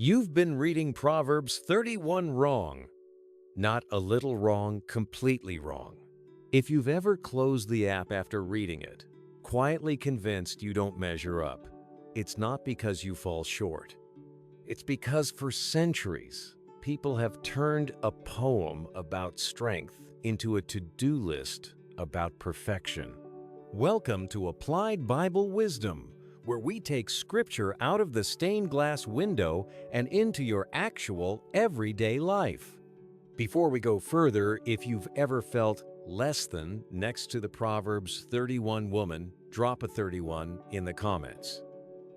You've been reading Proverbs 31 wrong. Not a little wrong, completely wrong. If you've ever closed the app after reading it, quietly convinced you don't measure up, it's not because you fall short. It's because for centuries, people have turned a poem about strength into a to-do list about perfection. Welcome to Applied Bible Wisdom, where we take scripture out of the stained glass window and into your actual everyday life. Before we go further, if you've ever felt less than next to the Proverbs 31 woman, drop a 31 in the comments.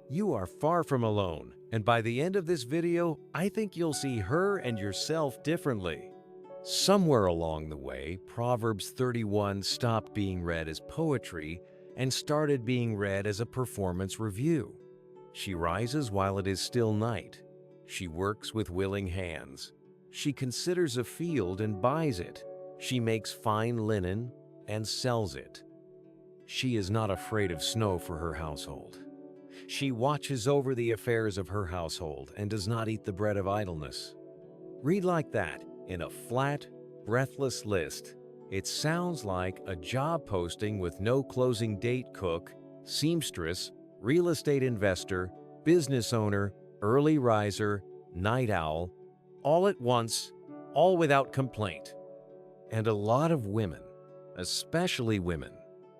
You are far from alone, and by the end of this video, I think you'll see her and yourself differently. Somewhere along the way, Proverbs 31 stopped being read as poetry and started being read as a performance review. She rises while it is still night. She works with willing hands. She considers a field and buys it. She makes fine linen and sells it. She is not afraid of snow for her household. She watches over the affairs of her household and does not eat the bread of idleness. Read like that in a flat, breathless list. It sounds like a job posting with no closing date cook, seamstress, real estate investor, business owner, early riser, night owl, all at once, all without complaint. And a lot of women, especially women,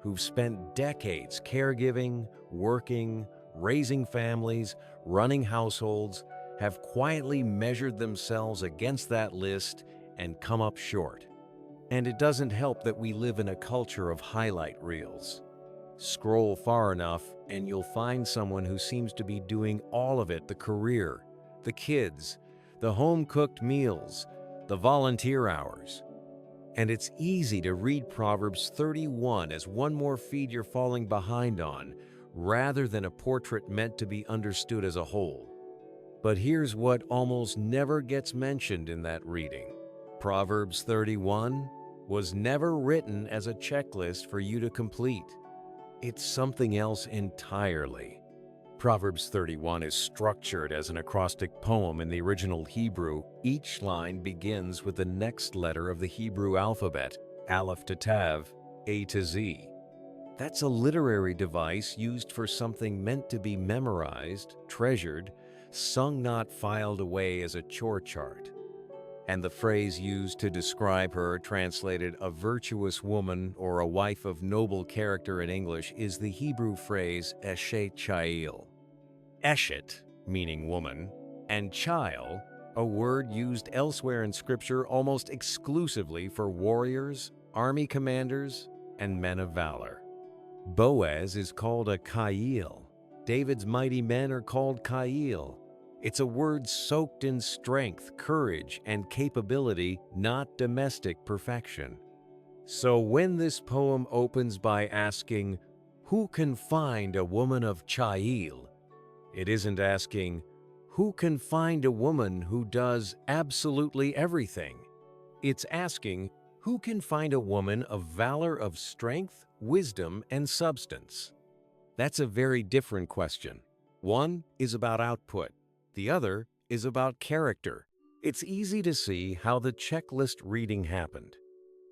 who've spent decades caregiving, working, raising families, running households, have quietly measured themselves against that list and come up short. And it doesn't help that we live in a culture of highlight reels. Scroll far enough and you'll find someone who seems to be doing all of it: the career, the kids, the home-cooked meals, the volunteer hours. And it's easy to read Proverbs 31 as one more feed you're falling behind on, rather than a portrait meant to be understood as a whole. But here's what almost never gets mentioned in that reading. Proverbs 31 was never written as a checklist for you to complete. It's something else entirely. Proverbs 31 is structured as an acrostic poem in the original Hebrew. Each line begins with the next letter of the Hebrew alphabet, Aleph to Tav, A to Z. That's a literary device used for something meant to be memorized, treasured, sung, not filed away as a chore chart. And the phrase used to describe her, translated a virtuous woman or a wife of noble character in English, is the Hebrew phrase Eshet Chayil. Eshet, meaning woman, and Chayil, a word used elsewhere in Scripture almost exclusively for warriors, army commanders, and men of valor. Boaz is called a Chayil. David's mighty men are called Chayil. It's a word soaked in strength, courage, and capability, not domestic perfection. So when this poem opens by asking, "Who can find a woman of Chayil?" it isn't asking, "Who can find a woman who does absolutely everything?" It's asking, "Who can find a woman of valor, of strength, wisdom, and substance?" That's a very different question. One is about output. The other is about character. It's easy to see how the checklist reading happened.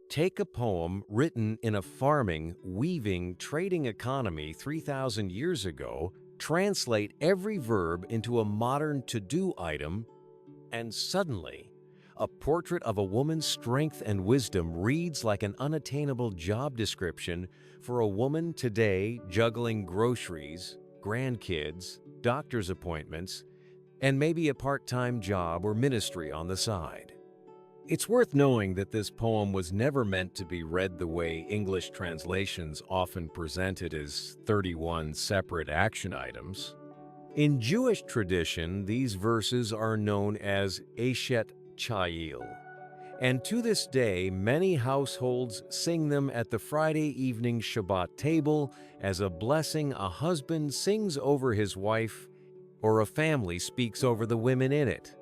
Take a poem written in a farming, weaving, trading economy 3,000 years ago, translate every verb into a modern to-do item, and suddenly, a portrait of a woman's strength and wisdom reads like an unattainable job description for a woman today juggling groceries, grandkids, doctor's appointments, and maybe a part-time job or ministry on the side. It's worth knowing that this poem was never meant to be read the way English translations often present it, as 31 separate action items. In Jewish tradition, these verses are known as Eshet Chayil, and to this day, many households sing them at the Friday evening Shabbat table as a blessing a husband sings over his wife, or a family speaks over the women in it.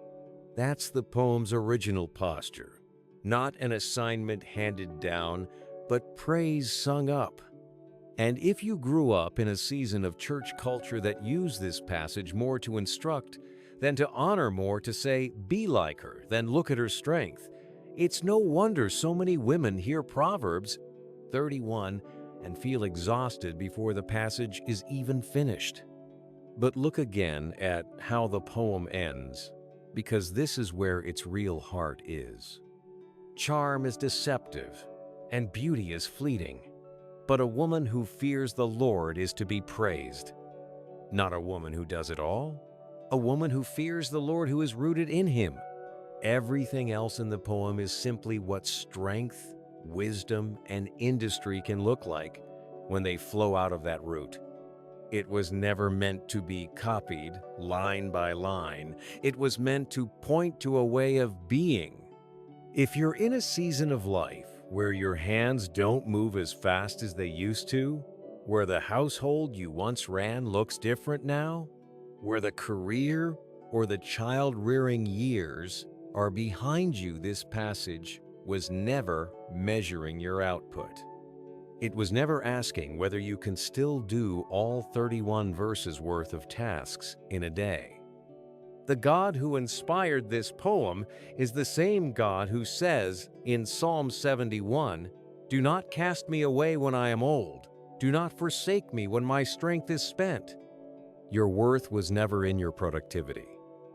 That's the poem's original posture, not an assignment handed down, but praise sung up. And if you grew up in a season of church culture that used this passage more to instruct than to honor more to say, be like her, than look at her strength. It's no wonder so many women hear Proverbs 31 and feel exhausted before the passage is even finished. But look again at how the poem ends, because this is where its real heart is. Charm is deceptive, and beauty is fleeting, but a woman who fears the Lord is to be praised. Not a woman who does it all, a woman who fears the Lord, who is rooted in Him. Everything else in the poem is simply what strength, wisdom, and industry can look like when they flow out of that root. It was never meant to be copied line by line. It was meant to point to a way of being. If you're in a season of life where your hands don't move as fast as they used to, where the household you once ran looks different now, where the career or the child-rearing years are behind you, this passage was never measuring your output. It was never asking whether you can still do all 31 verses worth of tasks in a day. The God who inspired this poem is the same God who says in Psalm 71, "Do not cast me away when I am old. Do not forsake me when my strength is spent." Your worth was never in your productivity.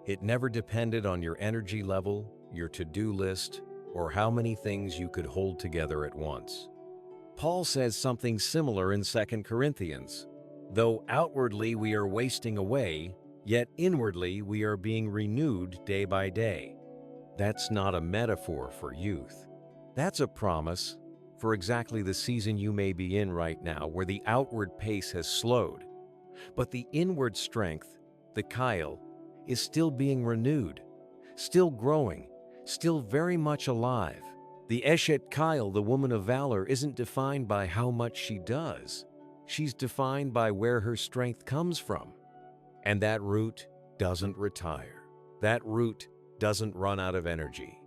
It never depended on your energy level, your to-do list, or how many things you could hold together at once. Paul says something similar in 2 Corinthians. Though outwardly we are wasting away, yet inwardly we are being renewed day by day. That's not a metaphor for youth. That's a promise for exactly the season you may be in right now, where the outward pace has slowed. But the inward strength, the Chayil, is still being renewed, still growing, still very much alive. The Eshet Chayil, the woman of valor, isn't defined by how much she does. She's defined by where her strength comes from. And that root doesn't retire. That root doesn't run out of energy.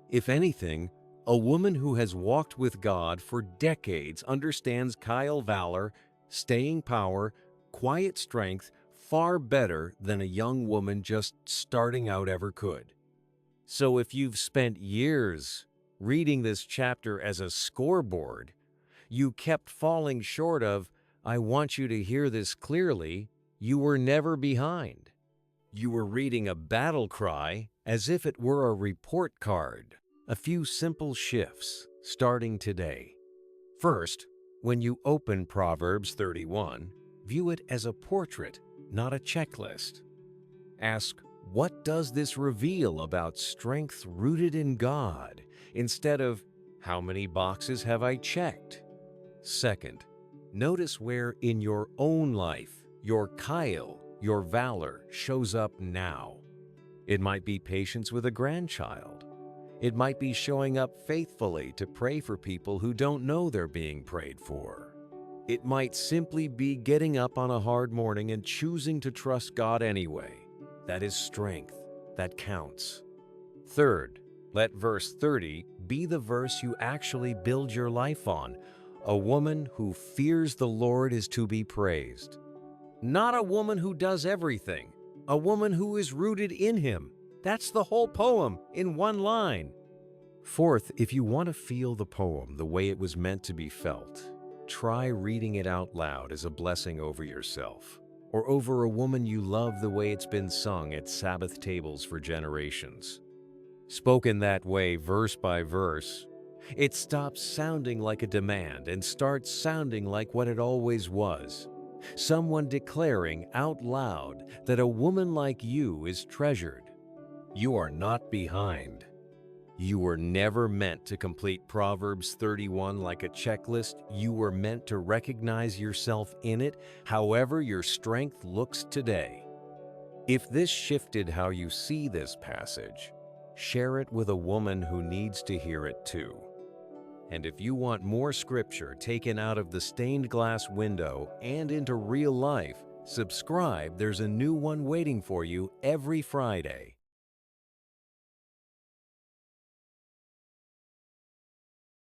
If anything, a woman who has walked with God for decades understands Chayil valor, staying power, quiet strength far better than a young woman just starting out ever could. So if you've spent years reading this chapter as a scoreboard, you kept falling short of, "I want you to hear this clearly," you were never behind. You were reading a battle cry as if it were a report card. A few simple shifts starting today. First, when you open Proverbs 31, view it as a portrait, not a checklist. Ask, what does this reveal about strength rooted in God, instead of, how many boxes have I checked? Second, notice where in your own life your Chayil, your valor, shows up now. It might be patience with a grandchild. It might be showing up faithfully to pray for people who don't know they're being prayed for. It might simply be getting up on a hard morning and choosing to trust God anyway. That is strength. That counts. Third, let verse 30 be the verse you actually build your life on. A woman who fears the Lord is to be praised. Not a woman who does everything. A woman who is rooted in Him. That's the whole poem in one line. Fourth, if you want to feel the poem the way it was meant to be felt, try reading it out loud as a blessing over yourself, or over a woman you love the way it's been sung at Sabbath tables for generations. Spoken that way, verse by verse, it stops sounding like a demand and starts sounding like what it always was. Someone declaring out loud that a woman like you is treasured. You are not behind. You were never meant to complete Proverbs 31 like a checklist. You were meant to recognize yourself in it, however your strength looks today. If this shifted how you see this passage, share it with a woman who needs to hear it too. And if you want more scripture taken out of the stained glass window and into real life, subscribe. There's a new one waiting for you every Friday.